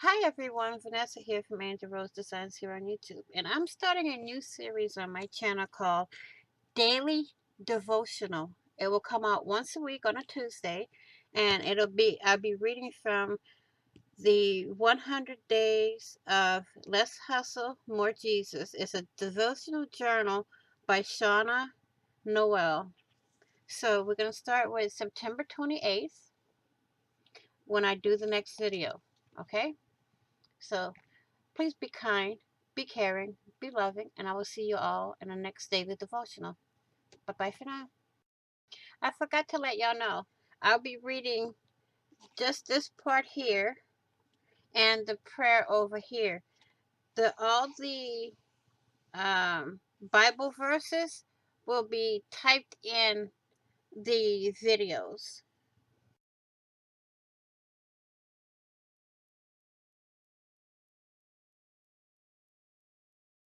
Hi everyone, Vanessa here from Angel Rose Designs here on YouTube, and I'm starting a new series on my channel called Daily Devotional. It will come out once a week on a Tuesday, and I'll be reading from the 100 Days of Less Hustle, More Jesus. It's a devotional journal by Shauna Noel. So we're going to start with September 28th when I do the next video. Okay? So please be kind, be caring, be loving, and I will see you all in the next daily devotional. Bye bye for now. I forgot to let y'all know, I'll be reading just this part here and the prayer over here. All the Bible verses will be typed in the videos.